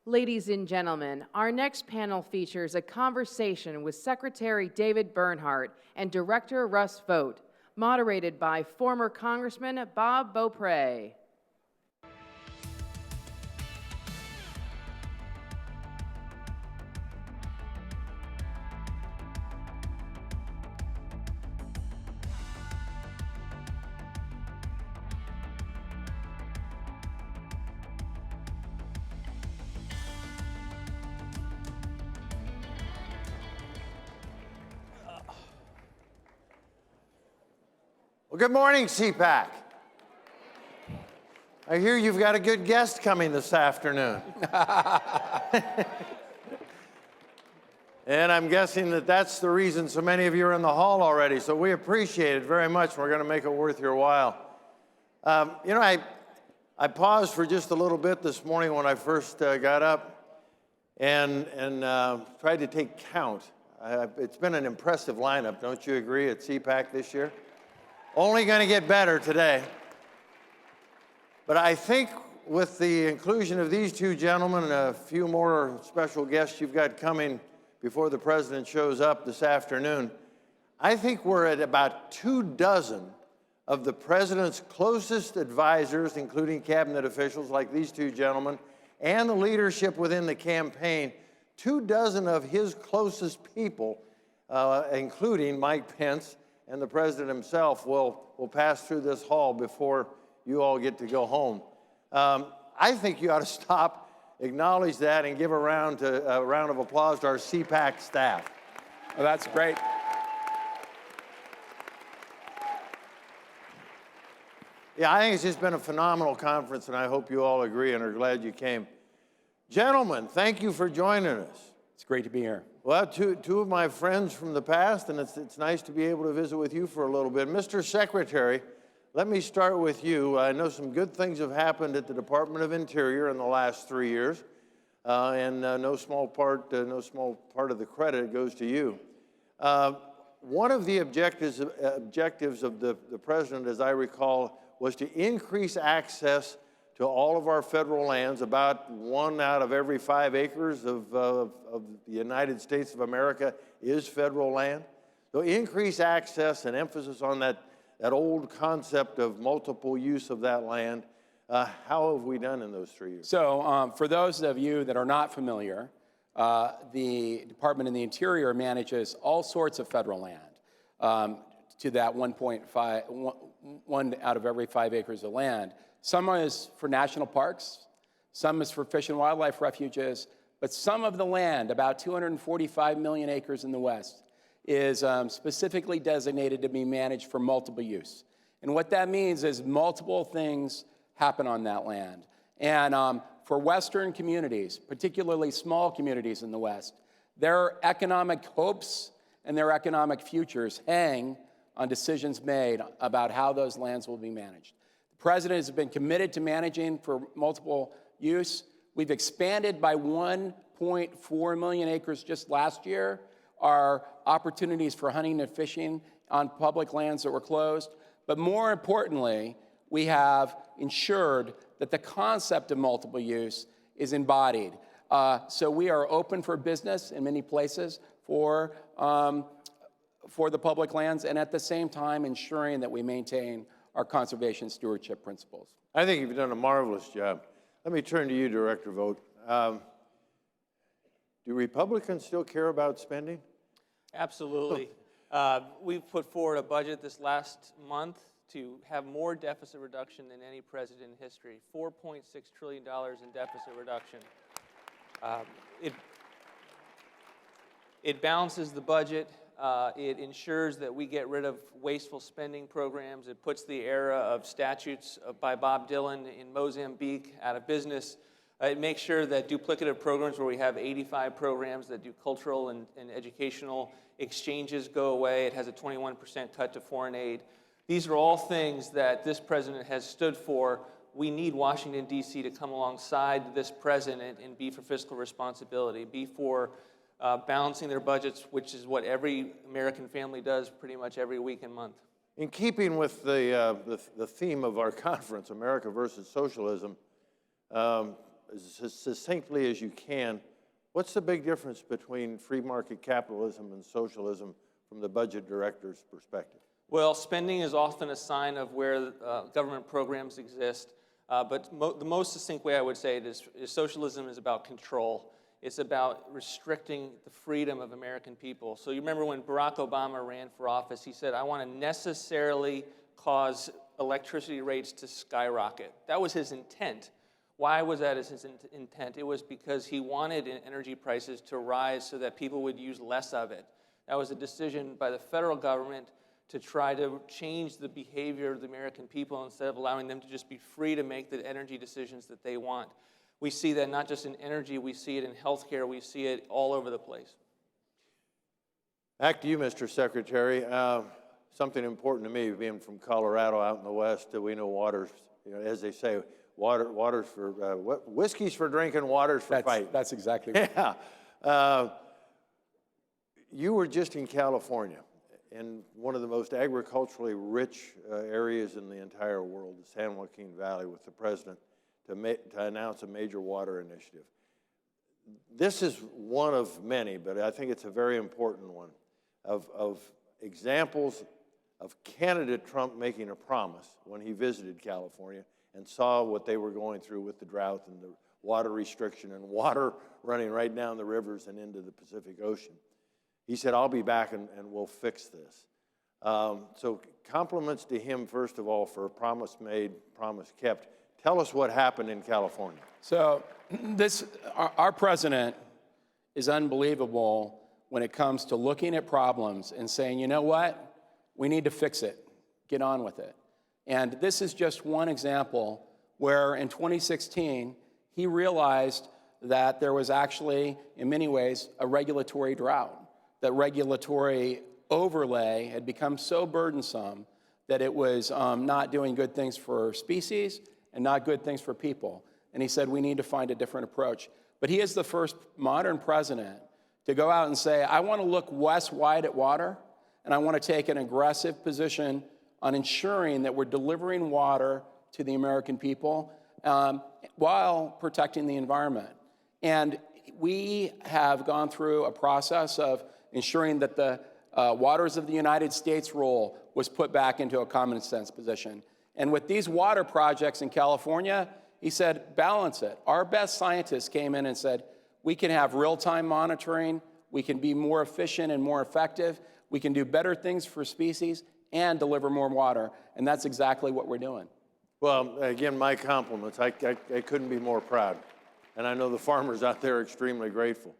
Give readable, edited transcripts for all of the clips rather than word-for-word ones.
Ladies and gentlemen, our next panel features a conversation with Secretary David Bernhardt and Director Russ Vought, moderated by former Congressman Bob Beaupre. Well, good morning, CPAC. I hear you've got a good guest coming this afternoon. And I'm guessing that that's the reason so many of you are in the hall already, so we appreciate it very much. We're going to make it worth your while. I paused for just a little bit this morning when I first got up and tried to take count. It's been an impressive lineup, don't you agree, at CPAC this year? Only going to get better today. But I think with the inclusion of these two gentlemen and a few more special guests you've got coming before the president shows up this afternoon, I think we're at about 24 of the president's closest advisors, including cabinet officials like these two gentlemen, and the leadership within the campaign. 24 of his closest people, including Mike Pence, and the president himself will pass through this hall before you all get to go home. I think you ought to stop, acknowledge that, and give a round of applause to our CPAC staff. Well, that's great. Yeah, I think it's just been a phenomenal conference, and I hope you all agree and are glad you came. Gentlemen, thank you for joining us. It's great to be here. Well, two of my friends from the past, and it's nice to be able to visit with you for a little bit. Mr. Secretary, let me start with you. I know some good things have happened at the Department of Interior in the last 3 years, and no small part of the credit goes to you. One of the objectives of the president, as I recall, was to increase access to all of our federal lands. About 1 out of every 5 acres of the United States of America is federal land. So increase access and emphasis on that old concept of multiple use of that land. How have we done in those 3 years? So for those of you that are not familiar, the Department of the Interior manages all sorts of federal land to that 1 out of every 5 acres of land. Some is for national parks, some is for fish and wildlife refuges, but some of the land, about 245 million acres in the West, is specifically designated to be managed for multiple use. And what that means is multiple things happen on that land. And for Western communities, particularly small communities in the West, their economic hopes and their economic futures hang on decisions made about how those lands will be managed. The president has been committed to managing for multiple use. We've expanded by 1.4 million acres just last year our opportunities for hunting and fishing on public lands that were closed. But more importantly, we have ensured that the concept of multiple use is embodied. So we are open for business in many places for the public lands, and at the same time ensuring that we maintain our conservation stewardship principles. I think you've done a marvelous job. Let me turn to you, Director Vought. Do Republicans still care about spending? Absolutely. We've put forward a budget this last month to have more deficit reduction than any president in history, $4.6 trillion in deficit reduction. It balances the budget. It ensures that we get rid of wasteful spending programs. It puts the era of statutes by Bob Dylan in Mozambique out of business. It makes sure that duplicative programs where we have 85 programs that do cultural and educational exchanges go away. It has a 21% cut to foreign aid. These are all things that this president has stood for. We need Washington, D.C. to come alongside this president and be for fiscal responsibility, be for balancing their budgets, which is what every American family does pretty much every week and month. In keeping with the theme of our conference, America versus Socialism, as succinctly as you can, what's the big difference between free market capitalism and socialism from the budget director's perspective? Well, spending is often a sign of where government programs exist, but the most succinct way I would say it is socialism is about control. It's about restricting the freedom of American people. So you remember when Barack Obama ran for office, he said, I want to necessarily cause electricity rates to skyrocket. That was his intent. Why was that his intent? It was because he wanted energy prices to rise so that people would use less of it. That was a decision by the federal government to try to change the behavior of the American people instead of allowing them to just be free to make the energy decisions that they want. We see that not just in energy, we see it in healthcare, we see it all over the place. Back to you, Mr. Secretary. Something important to me, being from Colorado out in the West, we know water's, as they say, water's for, whiskey's for drinking, water's for fighting. That's exactly right. Yeah. You were just in California, in one of the most agriculturally rich areas in the entire world, the San Joaquin Valley, with the president to announce a major water initiative. This is one of many, but I think it's a very important one, of examples of candidate Trump making a promise when he visited California and saw what they were going through with the drought and the water restriction and water running right down the rivers and into the Pacific Ocean. He said, I'll be back and we'll fix this. So compliments to him, first of all, for a promise made, promise kept. Tell us what happened in California. So our president is unbelievable when it comes to looking at problems and saying, you know what, we need to fix it, get on with it. And this is just one example where in 2016, he realized that there was actually, in many ways, a regulatory drought. That regulatory overlay had become so burdensome that it was not doing good things for species and not good things for people. And he said, we need to find a different approach. But he is the first modern president to go out and say, I want to look west-wide at water, and I want to take an aggressive position on ensuring that we're delivering water to the American people while protecting the environment. And we have gone through a process of ensuring that the Waters of the United States rule was put back into a common sense position. And with these water projects in California, he said, balance it. Our best scientists came in and said, we can have real-time monitoring, we can be more efficient and more effective, we can do better things for species and deliver more water. And that's exactly what we're doing. Well, again, my compliments. I couldn't be more proud. And I know the farmers out there are extremely grateful.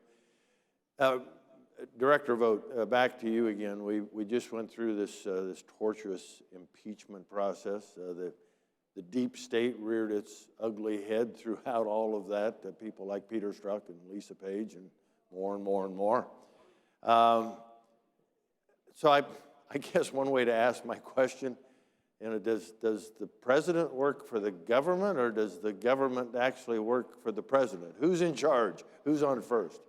Director Vought, back to you again. We just went through this tortuous impeachment process. The deep state reared its ugly head throughout all of that. People like Peter Strzok and Lisa Page and more and more and more. So I guess one way to ask my question, does the president work for the government, or does the government actually work for the president? Who's in charge? Who's on first?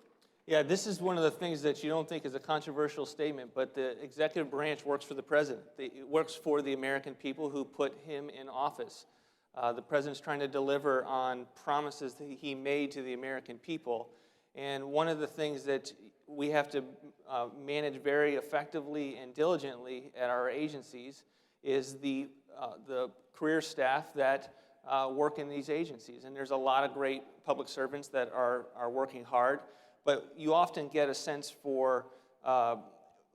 Yeah, this is one of the things that you don't think is a controversial statement, but the executive branch works for the president. It works for the American people who put him in office. The president's trying to deliver on promises that he made to the American people. And one of the things that we have to manage very effectively and diligently at our agencies is the career staff that work in these agencies. And there's a lot of great public servants that are working hard. But you often get a sense for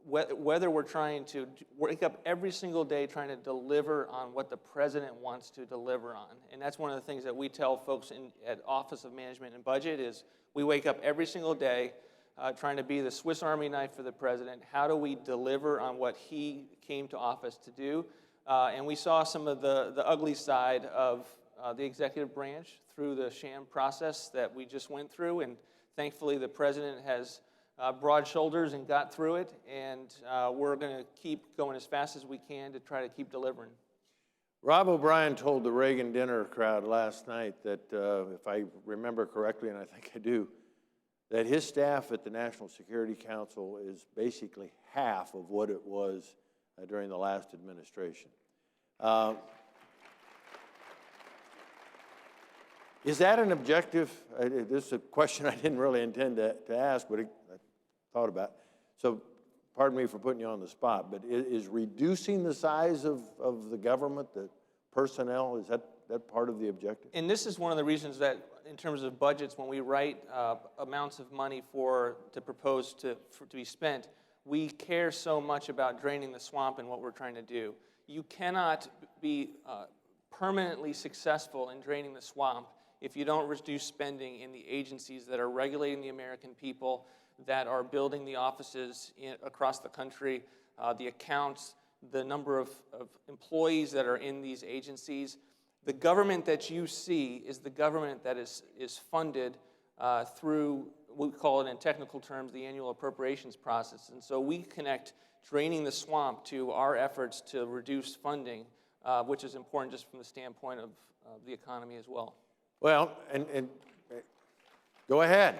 whether we're trying to wake up every single day trying to deliver on what the president wants to deliver on. And that's one of the things that we tell folks at Office of Management and Budget is we wake up every single day trying to be the Swiss Army knife for the president. How do we deliver on what he came to office to do? And we saw some of the ugly side of the executive branch through the sham process that we just went through. And thankfully, the president has broad shoulders and got through it, and we're going to keep going as fast as we can to try to keep delivering. Rob O'Brien told the Reagan dinner crowd last night that, if I remember correctly, and I think I do, that his staff at the National Security Council is basically half of what it was during the last administration. Is that an objective? This is a question I didn't really intend to ask, but I thought about. So pardon me for putting you on the spot, but is reducing the size of the government, the personnel, is that part of the objective? And this is one of the reasons that in terms of budgets, when we write amounts of money to propose to be spent, we care so much about draining the swamp and what we're trying to do. You cannot be permanently successful in draining the swamp if you don't reduce spending in the agencies that are regulating the American people, that are building the offices across the country, the accounts, the number of employees that are in these agencies. The government that you see is the government that is funded through, we call it in technical terms, the annual appropriations process. And so we connect draining the swamp to our efforts to reduce funding, which is important just from the standpoint of the economy as well. Well, and go ahead.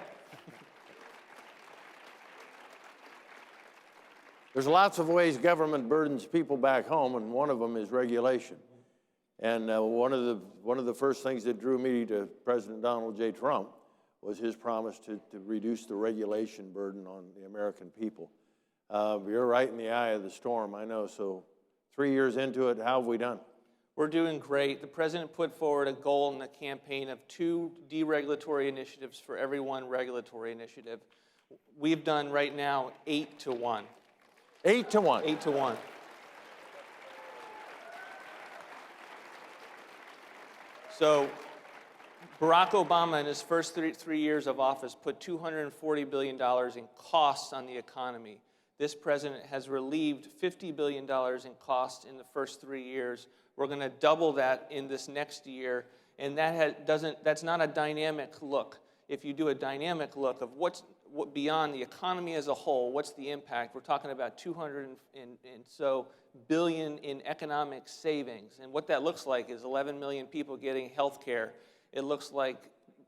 There's lots of ways government burdens people back home, and one of them is regulation. And one of the first things that drew me to President Donald J. Trump was his promise to reduce the regulation burden on the American people. You're right in the eye of the storm, I know. So 3 years into it, how have we done? We're doing great. The president put forward a goal in the campaign of 2 deregulatory initiatives for every 1 regulatory initiative. We've done right now 8 to 1. 8 to 1. 8 to 1. So Barack Obama, in his first three years of office, put $240 billion in costs on the economy. This president has relieved $50 billion in costs in the first 3 years. We're going to double that in this next year, and that's not a dynamic look. If you do a dynamic look of what beyond the economy as a whole, what's the impact? We're talking about $200 billion in economic savings, and what that looks like is 11 million people getting health care. It looks like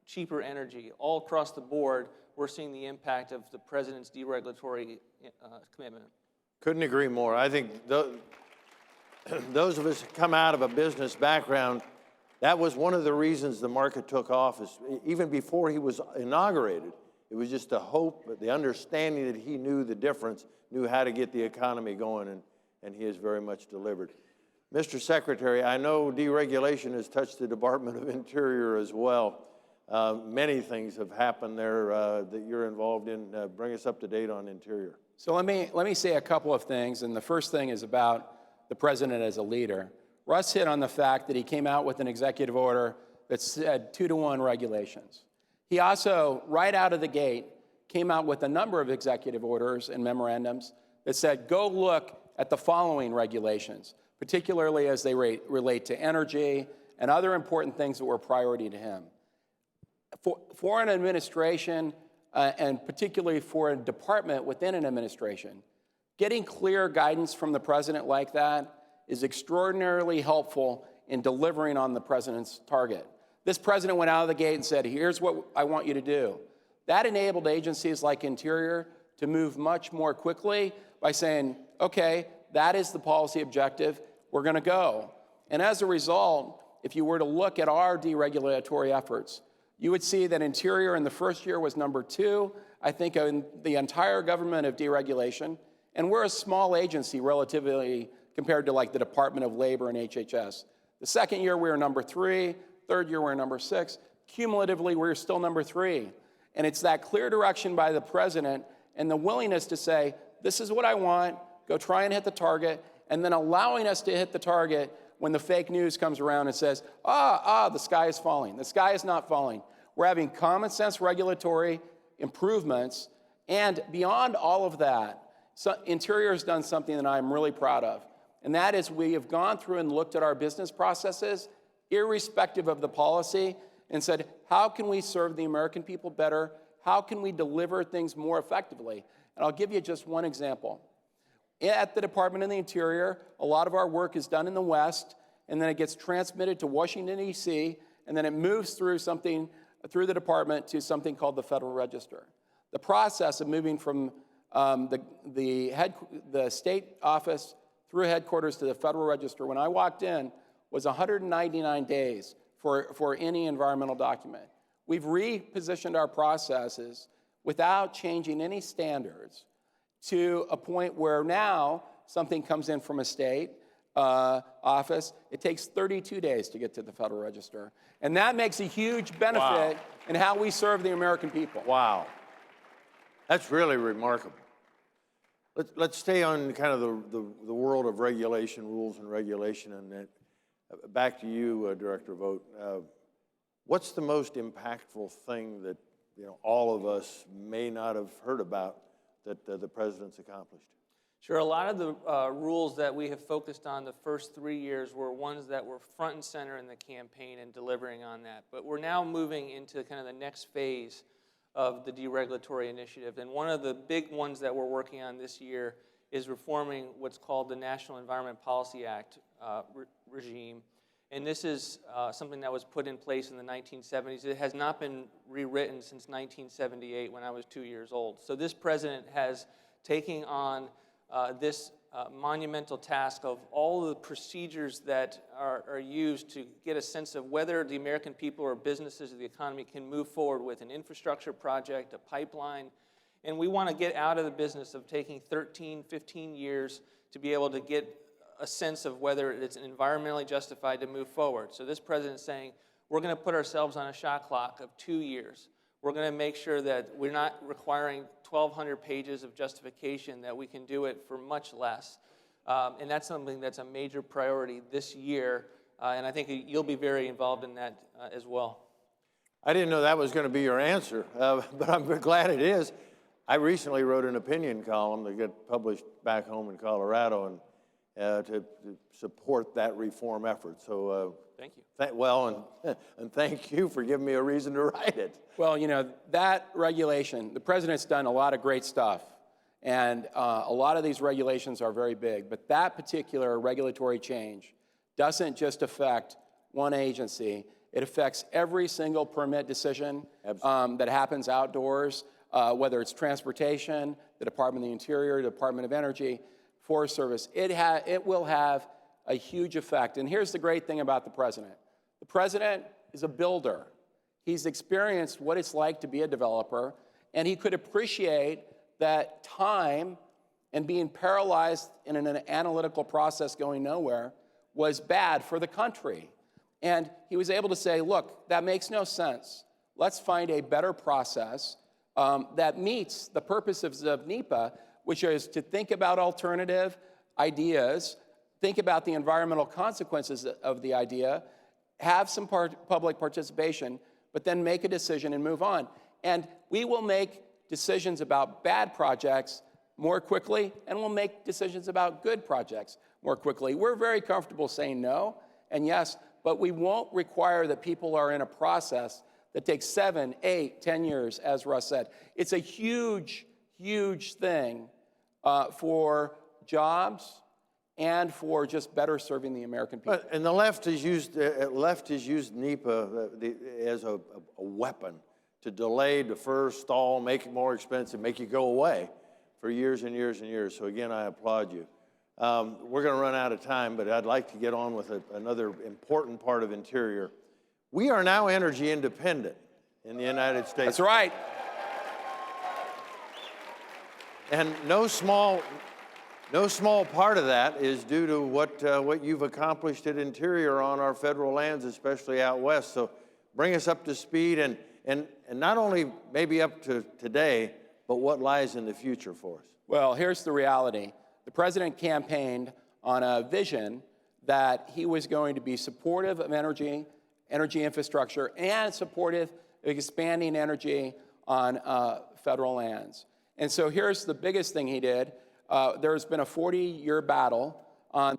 cheaper energy. All across the board, we're seeing the impact of the president's deregulatory commitment. Couldn't agree more. I think those of us who come out of a business background, that was one of the reasons the market took off. Even before he was inaugurated, it was just a hope, the understanding that he knew the difference, knew how to get the economy going, and he has very much delivered. Mr. Secretary, I know deregulation has touched the Department of Interior as well. Many things have happened there that you're involved in. Bring us up to date on Interior. So let me say a couple of things, and the first thing is about the president as a leader. Russ hit on the fact that he came out with an executive order that said 2-to-1 regulations. He also, right out of the gate, came out with a number of executive orders and memorandums that said, go look at the following regulations, particularly as they relate to energy and other important things that were a priority to him. For an administration, and particularly for a department within an administration, getting clear guidance from the president like that is extraordinarily helpful in delivering on the president's target. This president went out of the gate and said, here's what I want you to do. That enabled agencies like Interior to move much more quickly by saying, okay, that is the policy objective, we're going to go. And as a result, if you were to look at our deregulatory efforts, you would see that Interior in the first year was number 2, I think, in the entire government of deregulation. And we're a small agency relatively compared to like the Department of Labor and HHS. The second year we were number 3, third year we were number 6. Cumulatively, we're still number 3. And it's that clear direction by the president and the willingness to say, this is what I want, go try and hit the target, and then allowing us to hit the target when the fake news comes around and says, the sky is falling. The sky is not falling. We're having common sense regulatory improvements, and beyond all of that, Interior has done something that I'm really proud of, and that is we have gone through and looked at our business processes, irrespective of the policy, and said, how can we serve the American people better? How can we deliver things more effectively? And I'll give you just one example. At the Department of the Interior, a lot of our work is done in the West, and then it gets transmitted to Washington, D.C., and then it moves through the department to something called the Federal Register. The process of moving from the state office through headquarters to the Federal Register, when I walked in, was 199 days for any environmental document. We've repositioned our processes without changing any standards to a point where now something comes in from a state office, it takes 32 days to get to the Federal Register. And that makes a huge benefit in how we serve the American people. Wow. That's really remarkable. Let's stay on kind of the world of regulation, rules and regulation, and then back to you, Director Vought. What's the most impactful thing that all of us may not have heard about that the President's accomplished? Sure, a lot of the rules that we have focused on the first 3 years were ones that were front and center in the campaign and delivering on that. But we're now moving into kind of the next phase of the deregulatory initiative. And one of the big ones that we're working on this year is reforming what's called the National Environment Policy Act regime. And this is something that was put in place in the 1970s. It has not been rewritten since 1978 when I was 2 years old. So this president has taken on this monumental task of all the procedures that are used to get a sense of whether the American people or businesses or the economy can move forward with an infrastructure project, a pipeline. And we want to get out of the business of taking 13, 15 years to be able to get a sense of whether it's environmentally justified to move forward. So this president's saying, we're going to put ourselves on a shot clock of 2 years. We're going to make sure that we're not requiring 1,200 pages of justification, that we can do it for much less. And that's something that's a major priority this year, and I think you'll be very involved in that as well. I didn't know that was going to be your answer, but I'm glad it is. I recently wrote an opinion column that got published back home in Colorado and to support that reform effort. So thank you. And thank you for giving me a reason to write it. Well, that regulation, the president's done a lot of great stuff, and a lot of these regulations are very big, but that particular regulatory change doesn't just affect one agency. It affects every single permit decision that happens outdoors, whether it's transportation, the Department of the Interior, the Department of Energy, Forest Service. It will have a huge effect. And here's the great thing about the president. The president is a builder. He's experienced what it's like to be a developer, and he could appreciate that time and being paralyzed in an analytical process going nowhere was bad for the country. And he was able to say, look, that makes no sense. Let's find a better process that meets the purposes of NEPA, which is to think about alternative ideas, think about the environmental consequences of the idea, have some public participation, but then make a decision and move on. And we will make decisions about bad projects more quickly, and we'll make decisions about good projects more quickly. We're very comfortable saying no and yes, but we won't require that people are in a process that takes 7, 8, 10 years, as Russ said. It's a huge, huge thing for jobs and for just better serving the American people. And the left has used NEPA as a weapon to delay, defer, stall, make it more expensive, make you go away for years and years and years. So again, I applaud you. We're going to run out of time, but I'd like to get on with another important part of Interior. We are now energy independent in the United States. That's right. And no small part of that is due to what you've accomplished at Interior on our federal lands, especially out west. So bring us up to speed and not only maybe up to today, but what lies in the future for us. Well, here's the reality. The president campaigned on a vision that he was going to be supportive of energy infrastructure, and supportive of expanding energy on federal lands. And so here's the biggest thing he did. There's been a 40-year battle on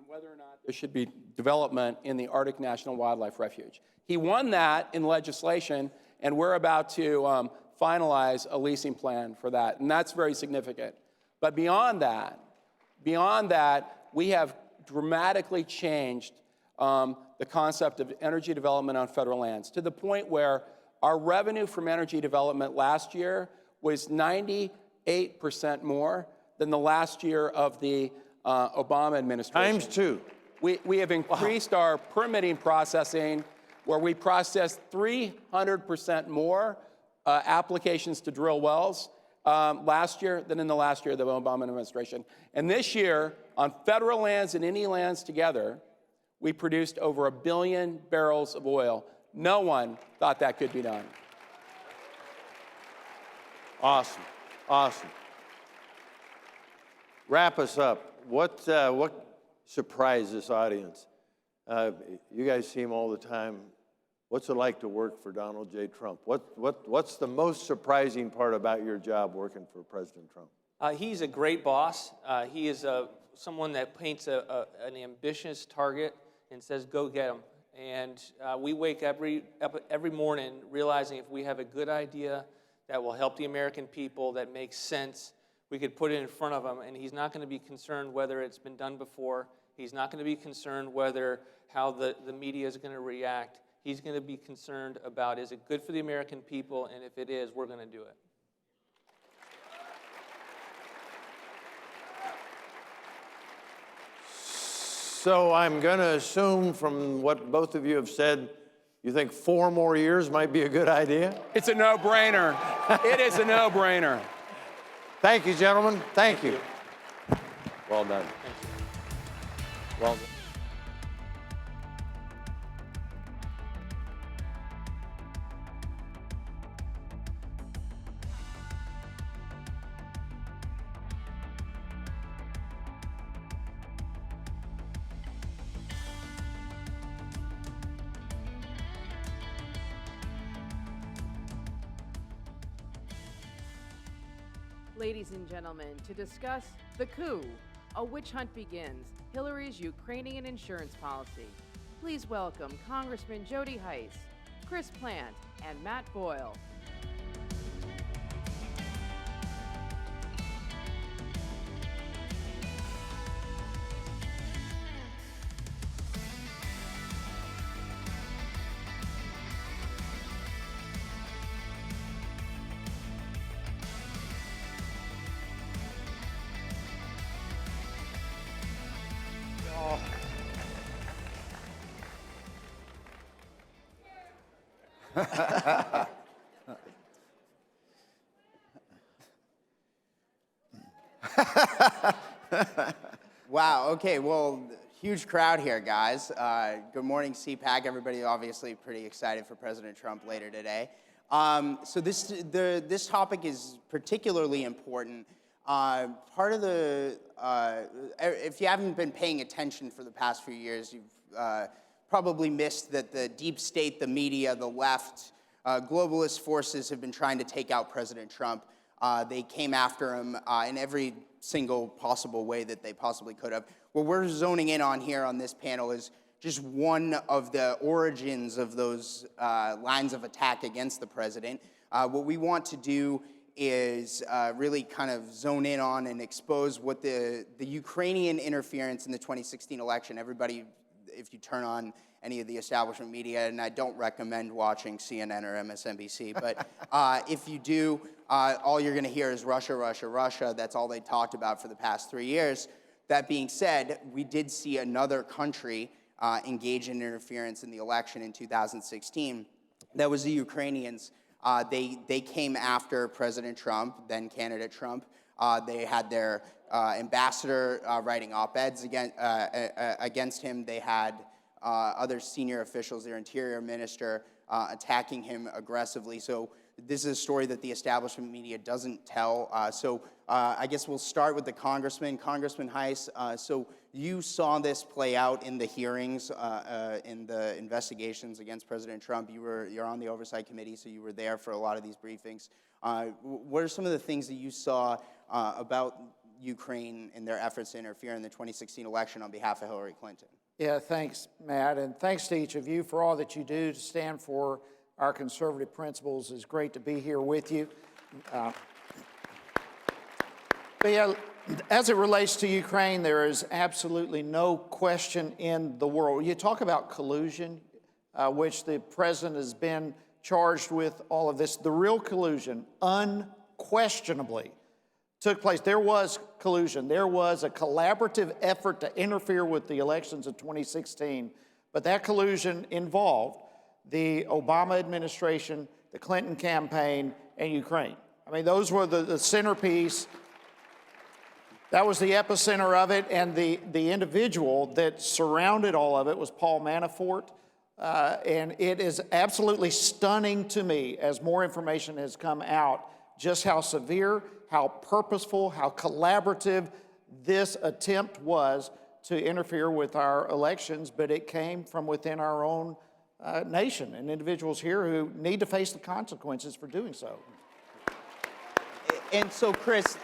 whether or not there should be development in the Arctic National Wildlife Refuge. He won that in legislation, and we're about to finalize a leasing plan for that, and that's very significant. But beyond that, we have dramatically changed the concept of energy development on federal lands, to the point where our revenue from energy development last year was 98% more than the last year of the Obama administration. Times two. We have increased our permitting processing where we processed 300% more applications to drill wells last year than in the last year of the Obama administration. And this year, on federal lands and any lands together, we produced over 1 billion barrels of oil. No one thought that could be done. Awesome, awesome. Wrap us up. What surprised this audience? You guys see him all the time. What's it like to work for Donald J. Trump? What's the most surprising part about your job working for President Trump? He's a great boss. He is someone that paints an ambitious target and says, go get him. And we wake up every morning realizing if we have a good idea that will help the American people, that makes sense, we could put it in front of him, and he's not going to be concerned whether it's been done before. He's not going to be concerned how the media is going to react. He's going to be concerned about, is it good for the American people, and if it is, we're going to do it. So I'm going to assume from what both of you have said, you think 4 more years might be a good idea? It's a no-brainer. It is a no-brainer. Thank you, gentlemen. Thank you. Well done. Well done. Ladies and gentlemen, to discuss the coup, a witch hunt begins, Hillary's Ukrainian insurance policy. Please welcome Congressman Jody Hice, Chris Plant, and Matt Boyle. Wow, okay, well, huge crowd here, guys. Good morning, CPAC. Everybody obviously pretty excited for President Trump later today. So this topic is particularly important. Part of if you haven't been paying attention for the past few years, you've probably missed that the deep state, the media, the left, globalist forces have been trying to take out President Trump. They came after him in every single possible way that they possibly could have. What we're zoning in on here on this panel is just one of the origins of those lines of attack against the president. What we want to do is really kind of zone in on and expose what the Ukrainian interference in the 2016 election. Everybody, if you turn on any of the establishment media, and I don't recommend watching CNN or MSNBC, but if you do, all you're going to hear is Russia, Russia, Russia. That's all they talked about for the past 3 years. That being said, we did see another country engage in interference in the election in 2016. That was the Ukrainians. They came after President Trump, then candidate Trump. They had their ambassador writing op-eds against him. They had other senior officials, their interior minister, attacking him aggressively. So this is a story that the establishment media doesn't tell. I guess we'll start with the congressman. Congressman Hice, so you saw this play out in the hearings, in the investigations against President Trump. You're on the Oversight Committee, so you were there for a lot of these briefings. What are some of the things that you saw about Ukraine and their efforts to interfere in the 2016 election on behalf of Hillary Clinton? Yeah, thanks, Matt, and thanks to each of you for all that you do to stand for our conservative principles. It's great to be here with you. But yeah, as it relates to Ukraine, there is absolutely no question in the world. You talk about collusion, which the president has been charged with all of this. The real collusion, unquestionably, took place. There was collusion. There was a collaborative effort to interfere with the elections of 2016, but that collusion involved the Obama administration, the Clinton campaign, and Ukraine. I mean, those were the centerpiece. That was the epicenter of it, and the individual that surrounded all of it was Paul Manafort. And it is absolutely stunning to me, as more information has come out, just how severe, how purposeful, how collaborative this attempt was to interfere with our elections, but it came from within our own nation and individuals here who need to face the consequences for doing so. And so, Chris,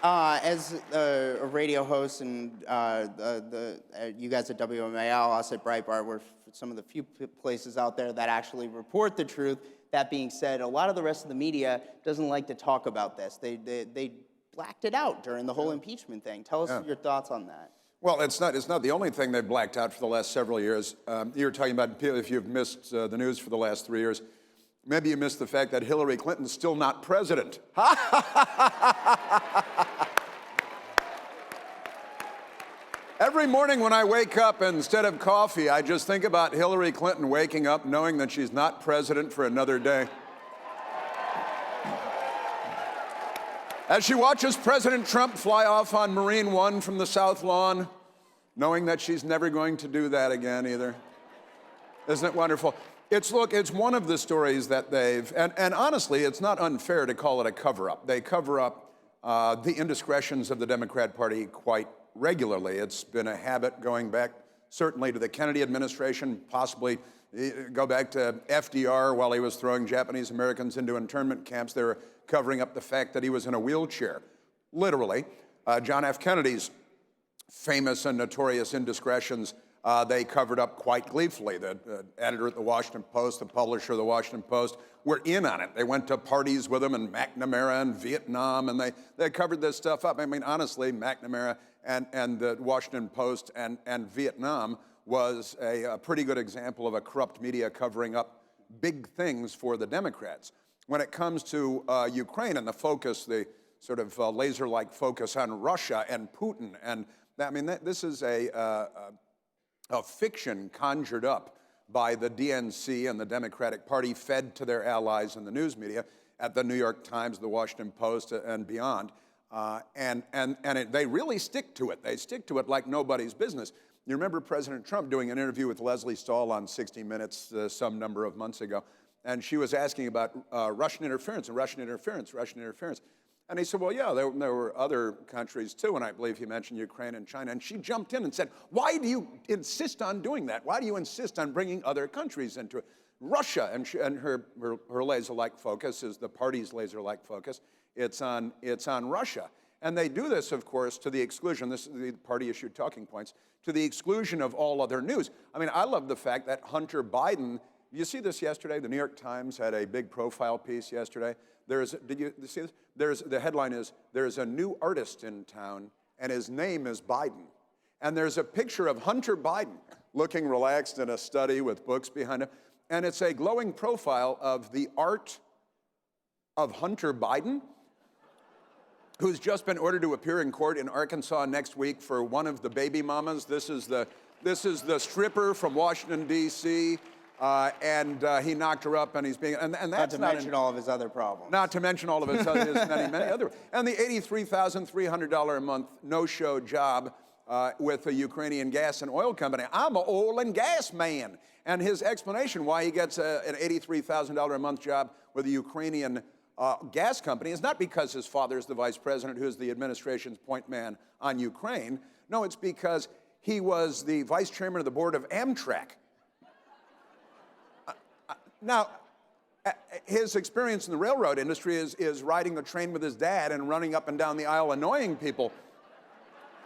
as a radio host and you guys at WMAL, us at Breitbart, we're some of the few places out there that actually report the truth. That being said, a lot of the rest of the media doesn't like to talk about this. They blacked it out during the whole impeachment thing. Tell us your thoughts on that. Well, it's not the only thing they've blacked out for the last several years. You were talking about if you've missed the news for the last 3 years. Maybe you missed the fact that Hillary Clinton's still not president. Every morning when I wake up, instead of coffee, I just think about Hillary Clinton waking up knowing that she's not president for another day. As she watches President Trump fly off on Marine One from the South Lawn, knowing that she's never going to do that again either. Isn't it wonderful? It's one of the stories that and honestly, it's not unfair to call it a cover-up. They cover up the indiscretions of the Democrat Party quite regularly. It's been a habit going back certainly to the Kennedy administration, possibly go back to FDR while he was throwing Japanese Americans into internment camps. They were covering up the fact that he was in a wheelchair, literally. John F. Kennedy's famous and notorious indiscretions, they covered up quite gleefully. The editor at the Washington Post, the publisher of the Washington Post, were in on it. They went to parties with him in McNamara and Vietnam, and they covered this stuff up. I mean, honestly, McNamara and the Washington Post and Vietnam was a pretty good example of a corrupt media covering up big things for the Democrats. When it comes to Ukraine and the focus, the sort of laser-like focus on Russia and Putin, and this is a fiction conjured up by the DNC and the Democratic Party, fed to their allies in the news media at the New York Times, the Washington Post, and beyond. They really stick to it. They stick to it like nobody's business. You remember President Trump doing an interview with Leslie Stahl on 60 Minutes some number of months ago, and she was asking about Russian interference. And he said, well, yeah, there were other countries too, and I believe he mentioned Ukraine and China. And she jumped in and said, why do you insist on doing that? Why do you insist on bringing other countries into it? Russia, and her laser-like focus is the party's laser-like focus. It's on Russia. And they do this, of course, to the exclusion, this is the party-issued talking points, to the exclusion of all other news. I mean, I love the fact that Hunter Biden, you see this yesterday? The New York Times had a big profile piece yesterday. Did you see this? The headline is, there's a new artist in town, and his name is Biden. And there's a picture of Hunter Biden looking relaxed in a study with books behind him. And it's a glowing profile of the art of Hunter Biden, who's just been ordered to appear in court in Arkansas next week for one of the baby mamas. This is the stripper from Washington, D.C., and he knocked her up, and he's being, and that's not to mention all of his other problems. Not to mention all of his many other, and the $83,300 a month no-show job with a Ukrainian gas and oil company. I'm an oil and gas man, and his explanation why he gets an $83,000 a month job with a Ukrainian gas company is not because his father is the vice president, who's the administration's point man on Ukraine. No, it's because he was the vice chairman of the board of Amtrak. Now, his experience in the railroad industry is riding the train with his dad and running up and down the aisle annoying people.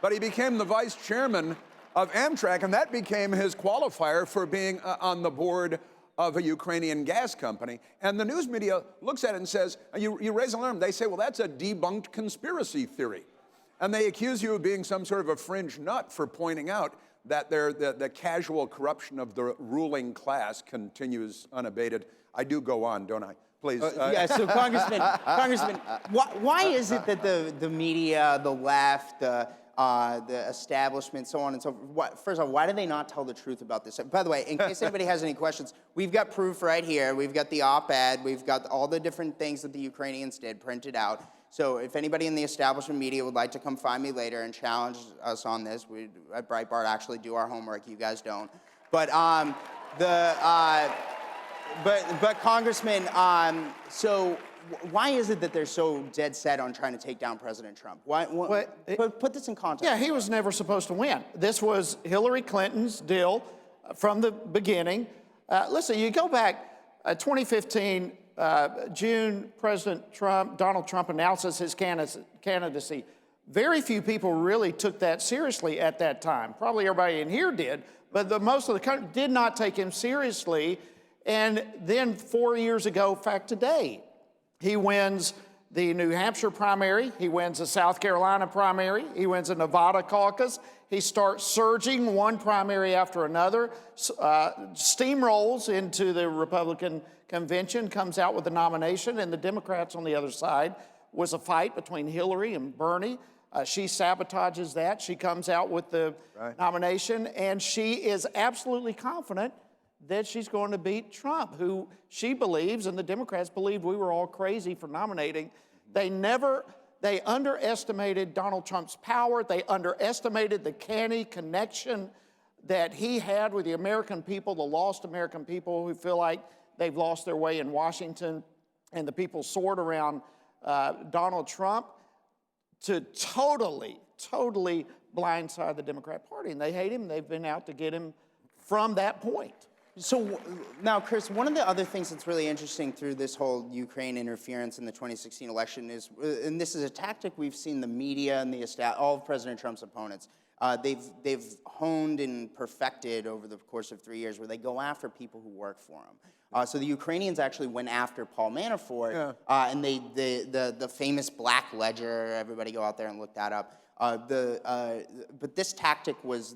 But he became the vice chairman of Amtrak, and that became his qualifier for being on the board of a Ukrainian gas company. And the news media looks at it and says, you raise an alarm. They say, well, that's a debunked conspiracy theory. And they accuse you of being some sort of a fringe nut for pointing out that the casual corruption of the ruling class continues unabated. I do go on, don't I? Please. Yeah, so Congressman, why is it that the media, the left, the establishment, so on and so forth. First of all, why do they not tell the truth about this? By the way, in case anybody has any questions, we've got proof right here. We've got the op-ed. We've got all the different things that the Ukrainians did printed out. So if anybody in the establishment media would like to come find me later and challenge us on this, we at Breitbart actually do our homework. You guys don't. But Congressman, so why is it that they're so dead set on trying to take down President Trump? Put this in context. Yeah, he was never supposed to win. This was Hillary Clinton's deal from the beginning. Listen, you go back 2015, June, Donald Trump announces his candidacy. Very few people really took that seriously at that time. Probably everybody in here did, but most of the country did not take him seriously. And then 4 years ago, in fact, today, he wins the New Hampshire primary. He wins the South Carolina primary. He wins the Nevada caucus. He starts surging one primary after another, steamrolls into the Republican convention, comes out with the nomination, and the Democrats on the other side was a fight between Hillary and Bernie. She sabotages that. She comes out with the nomination, and she is absolutely confident that she's going to beat Trump, who she believes, and the Democrats believed we were all crazy for nominating. They underestimated Donald Trump's power. They underestimated the canny connection that he had with the American people, the lost American people who feel like they've lost their way in Washington, and the people soared around Donald Trump to totally blindside the Democrat Party. And they hate him. They've been out to get him from that point. So now, Chris, one of the other things that's really interesting through this whole Ukraine interference in the 2016 election is, and this is a tactic we've seen the media and all of President Trump's opponents, they've honed and perfected over the course of 3 years, where they go after people who work for them. So the Ukrainians actually went after Paul Manafort, and the famous Black Ledger. Everybody go out there and look that up. But this tactic was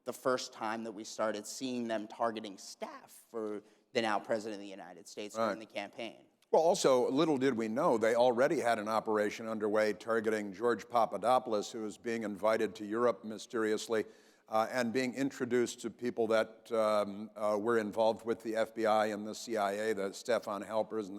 the first time that we started seeing them targeting staff for the now President of the United States during the campaign. Well, also, little did we know, they already had an operation underway targeting George Papadopoulos, who was being invited to Europe mysteriously and being introduced to people that were involved with the FBI and the CIA, the Stefan Halpers,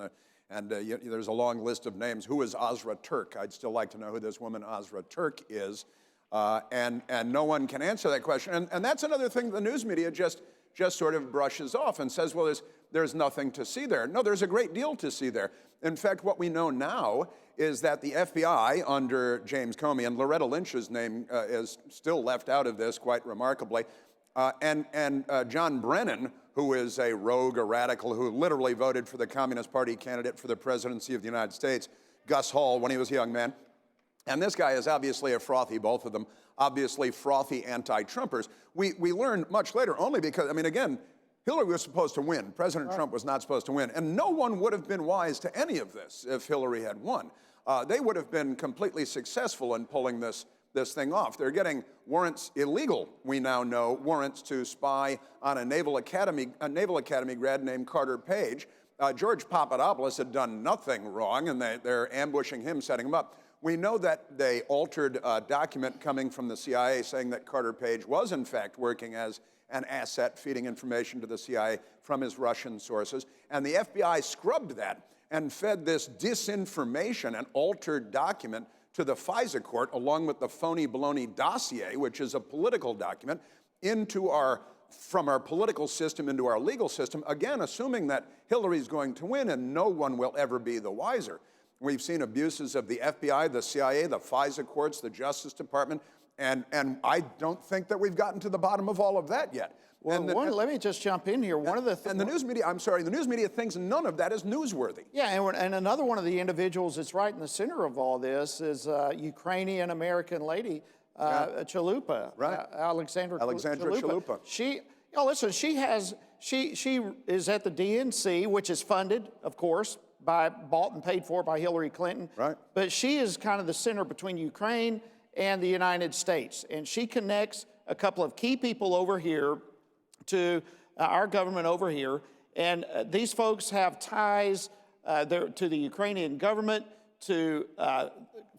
there's a long list of names. Who is Azra Turk? I'd still like to know who this woman Azra Turk is. And no one can answer that question. And that's another thing the news media just sort of brushes off and says, well, there's nothing to see there. No, there's a great deal to see there. In fact, what we know now is that the FBI under James Comey, and Loretta Lynch's name is still left out of this quite remarkably, and John Brennan, who is a rogue, a radical, who literally voted for the Communist Party candidate for the presidency of the United States, Gus Hall, when he was a young man. And this guy is obviously a frothy, both of them, obviously frothy anti-Trumpers. We learned much later, only because, I mean, again, Hillary was supposed to win. President Trump was not supposed to win. And no one would have been wise to any of this if Hillary had won. They would have been completely successful in pulling this thing off. They're getting warrants, illegal, we now know, warrants to spy on a Naval Academy grad named Carter Page. George Papadopoulos had done nothing wrong, and they're ambushing him, setting him up. We know that they altered a document coming from the CIA saying that Carter Page was, in fact, working as an asset, feeding information to the CIA from his Russian sources. And the FBI scrubbed that and fed this disinformation, an altered document, to the FISA court, along with the phony baloney dossier, which is a political document, from our political system into our legal system, again, assuming that Hillary's going to win and no one will ever be the wiser. We've seen abuses of the FBI, the CIA, the FISA courts, the Justice Department, and I don't think that we've gotten to the bottom of all of that yet. Well, let me just jump in here. The news media thinks none of that is newsworthy. Yeah, and another one of the individuals that's right in the center of all this is Ukrainian-American lady, Chalupa. Right. Alexandra Chalupa. She is at the DNC, which is funded, of course, bought and paid for by Hillary Clinton. Right. But she is kind of the center between Ukraine and the United States. And she connects a couple of key people over here to our government over here. And these folks have ties to the Ukrainian government, to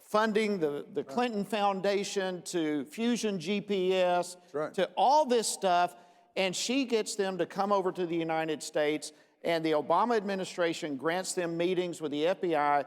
funding the Clinton Foundation to Fusion GPS, right. to all this stuff, and she gets them to come over to the United States, and the Obama administration grants them meetings with the FBI,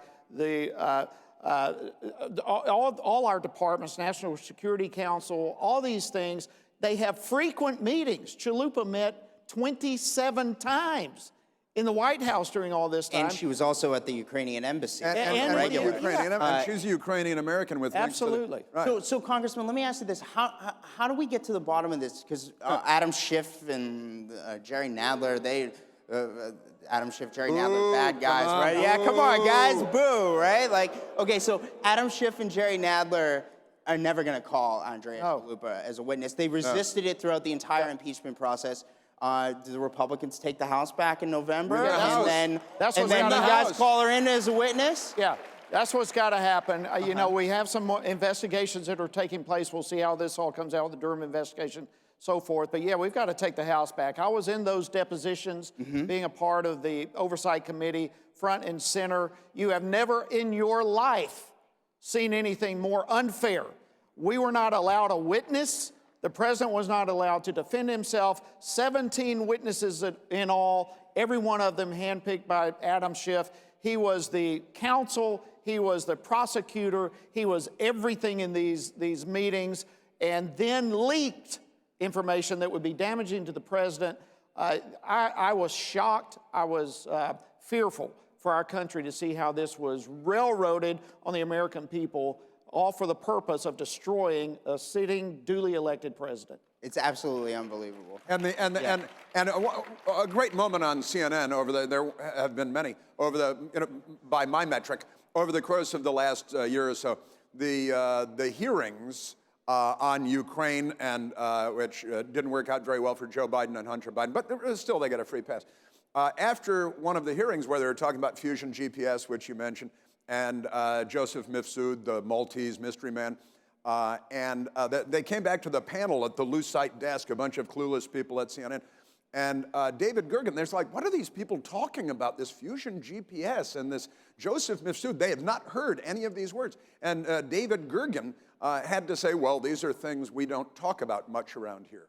all our departments, National Security Council, all these things. They have frequent meetings. Chalupa met 27 times in the White House during all this time. And she was also at the Ukrainian embassy. And regularly. And she's a Ukrainian American with links to the- Absolutely. Right. So, Congressman, let me ask you this. How do we get to the bottom of this? Because Adam Schiff and Jerry Nadler, Adam Schiff, Jerry Nadler, bad guys, right? Yeah, come on, guys, boo, right? Like, okay, so Adam Schiff and Jerry Nadler are never going to call Andrea Chalupa as a witness. They resisted it throughout the entire impeachment process. Do the Republicans take the House back in November? And then you guys call her in as a witness? Yeah, that's what's got to happen. You know, we have some more investigations that are taking place. We'll see how this all comes out, the Durham investigation, so forth. But yeah, we've got to take the House back. I was in those depositions, being a part of the Oversight Committee, front and center. You have never in your life seen anything more unfair. We were not allowed a witness. The president was not allowed to defend himself. 17 witnesses in all, every one of them handpicked by Adam Schiff. He was the counsel, he was the prosecutor, he was everything in these meetings, and then leaked information that would be damaging to the president. I was shocked, I was fearful for our country to see how this was railroaded on the American people, all for the purpose of destroying a sitting, duly elected president. It's absolutely unbelievable. And a great moment on CNN there have been many by my metric, over the course of the last year or so, the hearings on Ukraine, and which didn't work out very well for Joe Biden and Hunter Biden, but still they get a free pass. After one of the hearings where they were talking about Fusion GPS, which you mentioned, and Joseph Mifsud, the Maltese mystery man, they came back to the panel at the Lucite desk, a bunch of clueless people at CNN, and David Gergen, there's like, what are these people talking about, this Fusion GPS and this Joseph Mifsud? They have not heard any of these words. And David Gergen had to say, well, these are things we don't talk about much around here.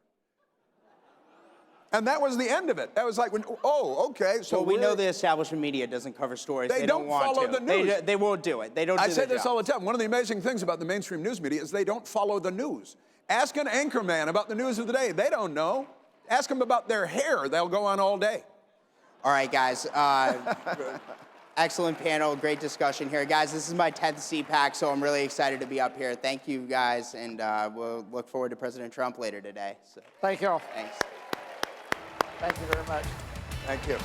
And that was the end of it. That was like, okay. So we know the establishment media doesn't cover stories. They don't want follow to. the news. They won't do it. They don't. I say this all the time. One of the amazing things about the mainstream news media is they don't follow the news. Ask an anchorman about the news of the day. They don't know. Ask them about their hair. They'll go on all day. All right, guys. Excellent panel. Great discussion here. Guys, this is my 10th CPAC, so I'm really excited to be up here. Thank you, guys, and we'll look forward to President Trump later today. So, Thank you all. thanks. Thank you very much. Thank you.